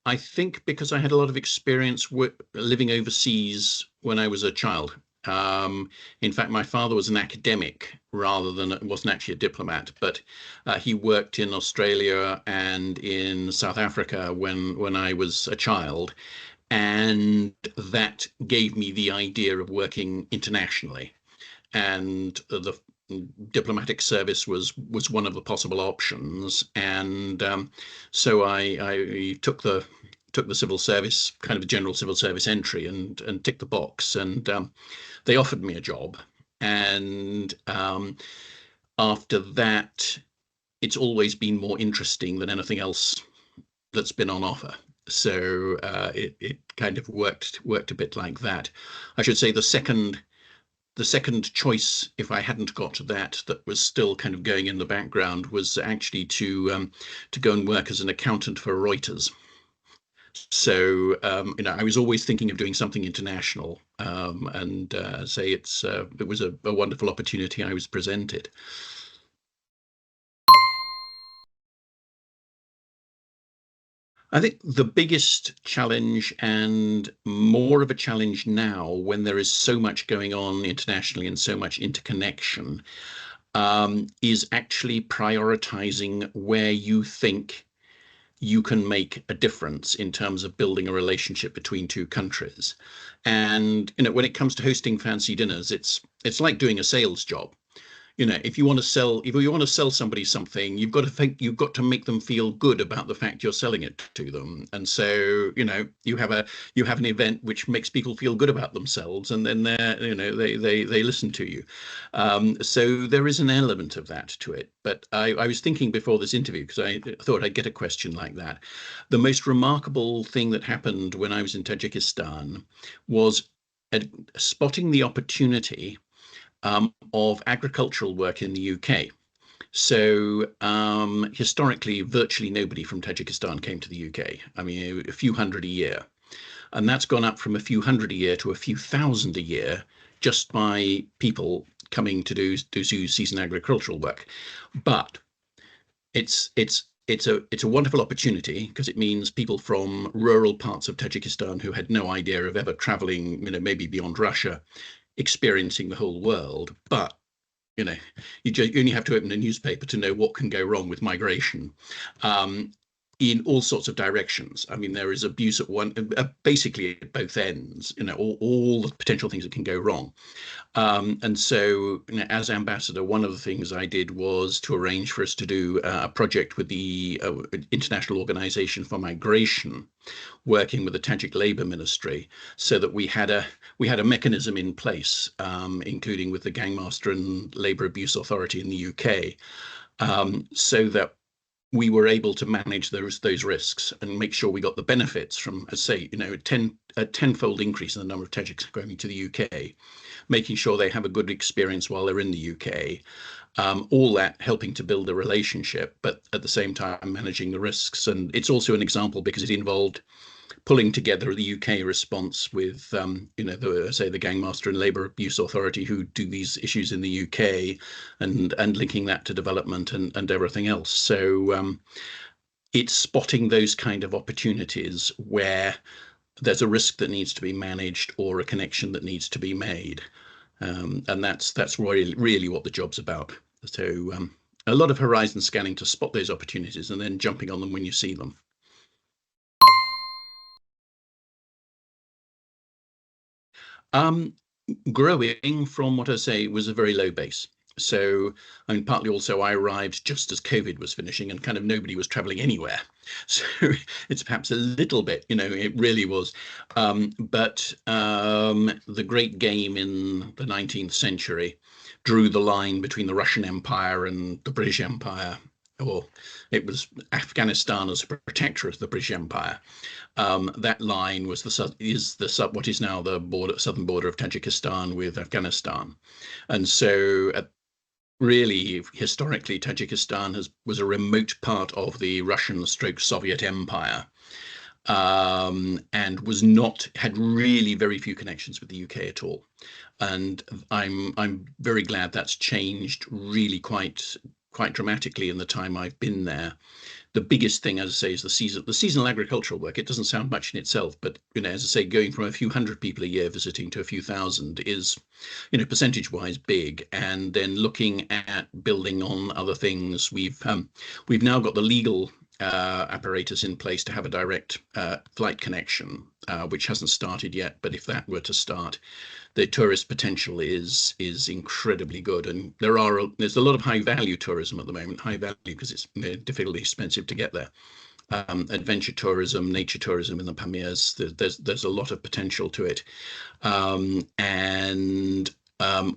I think because I had a lot of experience living overseas when I was a child. In fact, my father was an academic rather than wasn't actually a diplomat, but he worked in Australia and in South Africa when I was a child, and that gave me the idea of working internationally. And the diplomatic service was one of the possible options, and so I took the civil service, kind of a general civil service entry, and ticked the box, and they offered me a job, and after that, it's always been more interesting than anything else that's been on offer. So it kind of worked a bit like that. I should say the second choice, if I hadn't got to that, that was still kind of going in the background, was actually to go and work as an accountant for Reuters. So I was always thinking of doing something international, and say it was a wonderful opportunity I was presented. I think the biggest challenge, and more of a challenge now when there is so much going on internationally and so much interconnection, is actually prioritizing where you think you can make a difference in terms of building a relationship between two countries. And when it comes to hosting fancy dinners, it's like doing a sales job. If you want to sell somebody something, you've got to make them feel good about the fact you're selling it to them. And so you have an event which makes people feel good about themselves, and then they listen to you. So there is an element of that to it. But I was thinking before this interview, because I thought I'd get a question like that, the most remarkable thing that happened when I was in Tajikistan was spotting the opportunity of agricultural work in the UK. So historically, virtually nobody from Tajikistan came to the UK. I mean, a few hundred a year. And that's gone up from a few hundred a year to a few thousand a year just by people coming to do season agricultural work. But it's a wonderful opportunity because it means people from rural parts of Tajikistan who had no idea of ever traveling, maybe beyond Russia, experiencing the whole world. But you know, you only have to open a newspaper to know what can go wrong with migration. In all sorts of directions. I mean, there is abuse basically at both ends, all the potential things that can go wrong. And so, as ambassador, one of the things I did was to arrange for us to do a project with the International Organization for Migration, working with the Tajik Labour Ministry, so that we had a mechanism in place, including with the Gangmaster and Labour Abuse Authority in the UK, so that we were able to manage those risks and make sure we got the benefits from, as say, a tenfold increase in the number of Tajiks going to the UK, making sure they have a good experience while they're in the UK. All that helping to build a relationship, but at the same time managing the risks. And it's also an example because it involved pulling together the UK response with, the Gangmaster and Labour Abuse Authority who do these issues in the UK, and linking that to development and everything else. So it's spotting those kind of opportunities where there's a risk that needs to be managed or a connection that needs to be made, and that's really what the job's about. So a lot of horizon scanning to spot those opportunities and then jumping on them when you see them. Um, Growing from what I say was a very low base. So, I mean, partly also I arrived just as COVID was finishing and kind of nobody was traveling anywhere. So it's perhaps a little bit, it really was. But the great game in the 19th century drew the line between the Russian Empire and the British Empire, or it was Afghanistan as a protectorate of the British Empire. That line was what is now the southern border of Tajikistan with Afghanistan, and so really historically Tajikistan was a remote part of the Russian/Soviet Empire, and had really very few connections with the UK at all. And I'm very glad that's changed really quite dramatically in the time I've been there. the biggest thing, as I say, is the seasonal agricultural work. It doesn't sound much in itself, but as I say, going from a few hundred people a year visiting to a few thousand is, percentage-wise big. And then looking at building on other things, we've now got the legal apparatus in place to have a direct flight connection, which hasn't started yet. But if that were to start, the tourist potential is incredibly good, and there's a lot of high value tourism at the moment. High value because it's difficultly expensive to get there. Adventure tourism, nature tourism in the Pamirs. There's a lot of potential to it, and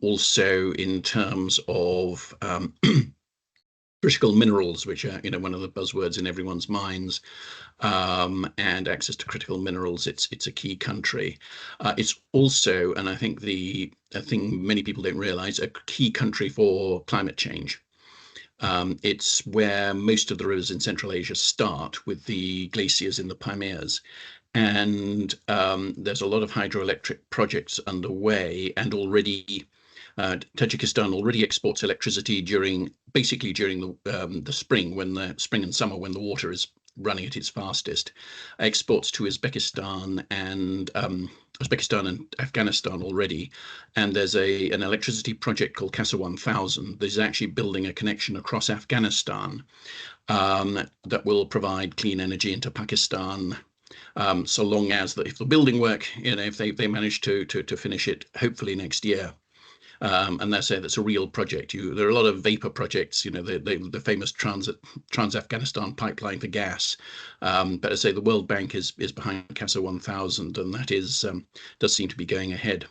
also in terms of critical minerals, which are one of the buzzwords in everyone's minds, and access to critical minerals. It's a key country. It's also, and I think the thing many people don't realize, a key country for climate change. It's where most of the rivers in Central Asia start, with the glaciers in the Pamirs. And there's a lot of hydroelectric projects underway, and already Tajikistan already exports electricity basically during the spring and summer, when the water is running at its fastest. Exports to Uzbekistan and Afghanistan already. And there's an electricity project called Casa 1000 that is actually building a connection across Afghanistan that will provide clean energy into Pakistan. So long as if the building work, if they manage to finish it, hopefully next year. And that's a real project. There are a lot of vapor projects, the famous Trans-Afghanistan pipeline for gas. But I say the World Bank is behind Casa 1000, and that does seem to be going ahead.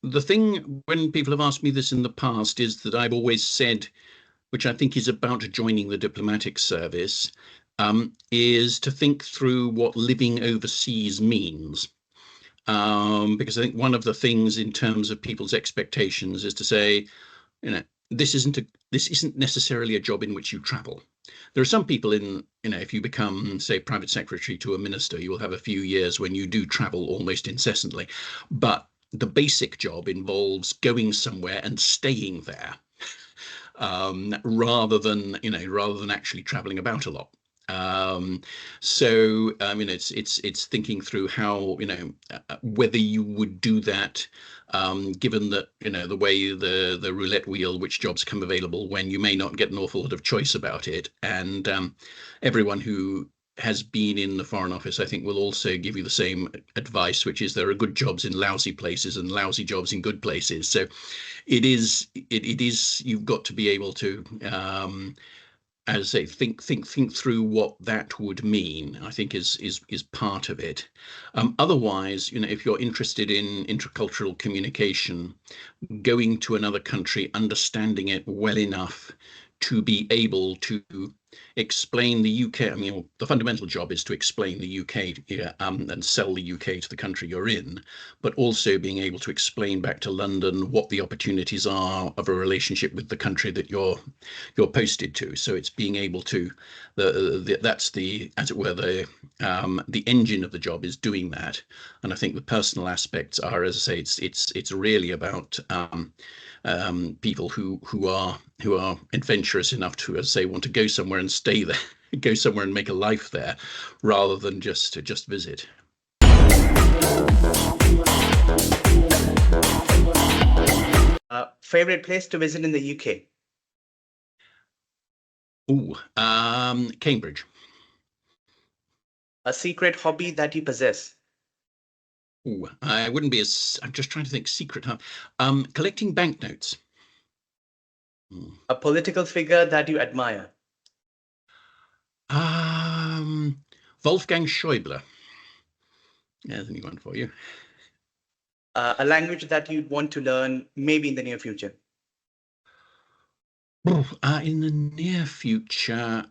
The thing, when people have asked me this in the past, is that I've always said, which I think is about joining the diplomatic service, is to think through what living overseas means. Because I think one of the things in terms of people's expectations is to say, this isn't necessarily a job in which you travel. There are some people if you become, say, private secretary to a minister, you will have a few years when you do travel almost incessantly. But the basic job involves going somewhere and staying there, rather than actually traveling about a lot. It's thinking through how, whether you would do that, given that, the way the roulette wheel, which jobs come available when, you may not get an awful lot of choice about it. And everyone who has been in the Foreign Office, I think, will also give you the same advice, which is there are good jobs in lousy places and lousy jobs in good places. So it is you've got to be able to as I say, think through what that would mean, I think is part of it. Otherwise, if you're interested in intercultural communication, going to another country, understanding it well enough to be able to explain the UK. I mean, the fundamental job is to explain the UK and sell the UK to the country you're in, but also being able to explain back to London what the opportunities are of a relationship with the country that you're posted to. So it's being able to that's the, as it were, the engine of the job is doing that. And I think the personal aspects are, as I say, it's really about people who are adventurous enough to, as I say, want to go somewhere and stay there, go somewhere and make a life there, rather than just visit. Favorite place to visit in the UK? Cambridge. A secret hobby that you possess? I wouldn't be I'm just trying to think. Secret, huh? Collecting banknotes. A political figure that you admire? Wolfgang Schäuble. There's a new one for you. A language that you'd want to learn, maybe in the near future? In the near future,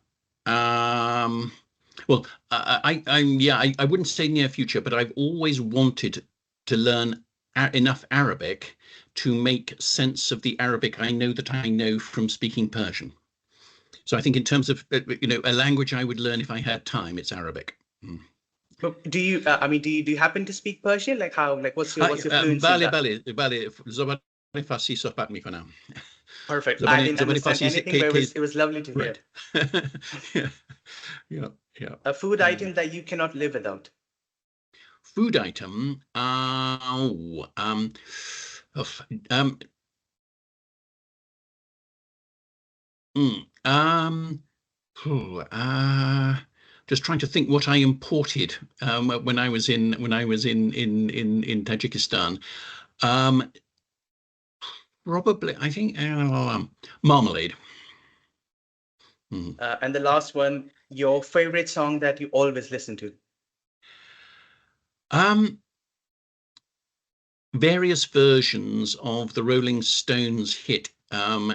well, I wouldn't say near future, but I've always wanted to learn enough Arabic to make sense of the Arabic I know from speaking Persian. So I think in terms of a language I would learn if I had time, it's Arabic. Do you happen to speak Persian? Like how? Like what's your fluency? Farsi sohbat mikonam. Perfect. I didn't understand anything, but it was lovely to hear. Yeah. A food item that you cannot live without. Food item. Just trying to think what I imported when I was in Tajikistan. Probably, I think marmalade. And the last one, your favorite song that you always listen to. Various versions of the Rolling Stones hit,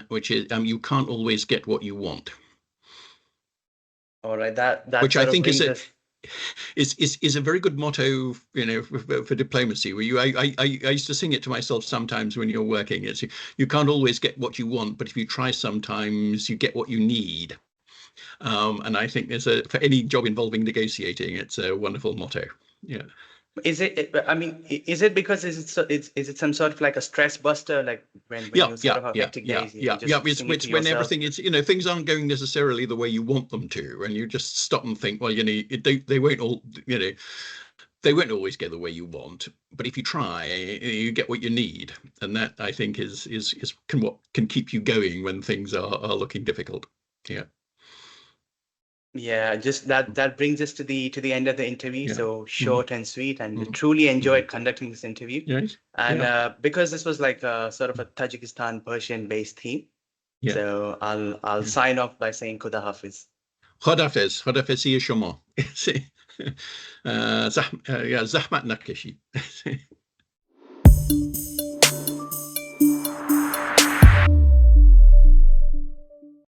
which is you can't always get what you want. All right, that which I think is a very good motto, for diplomacy. Where I used to sing it to myself sometimes when you're working. It's you can't always get what you want, but if you try, sometimes you get what you need. And I think for any job involving negotiating, it's a wonderful motto. Yeah. Is it? I mean, is it because is it some sort of like a stress buster, like when you sort of have hectic days? It's when everything is, things aren't going necessarily the way you want them to, and you just stop and think, well, they won't all, they won't always get the way you want, but if you try, you get what you need, and that I think is what can keep you going when things are looking difficult. Yeah. Yeah, just that brings us to the end of the interview. Yeah. So short and sweet, and truly enjoyed conducting this interview. Yes. And because this was like a sort of a Tajikistan Persian-based theme, so I'll sign off by saying Khuda Hafiz. Khuda Hafiz, Khuda Hafiz, شما. زحمت نکشید.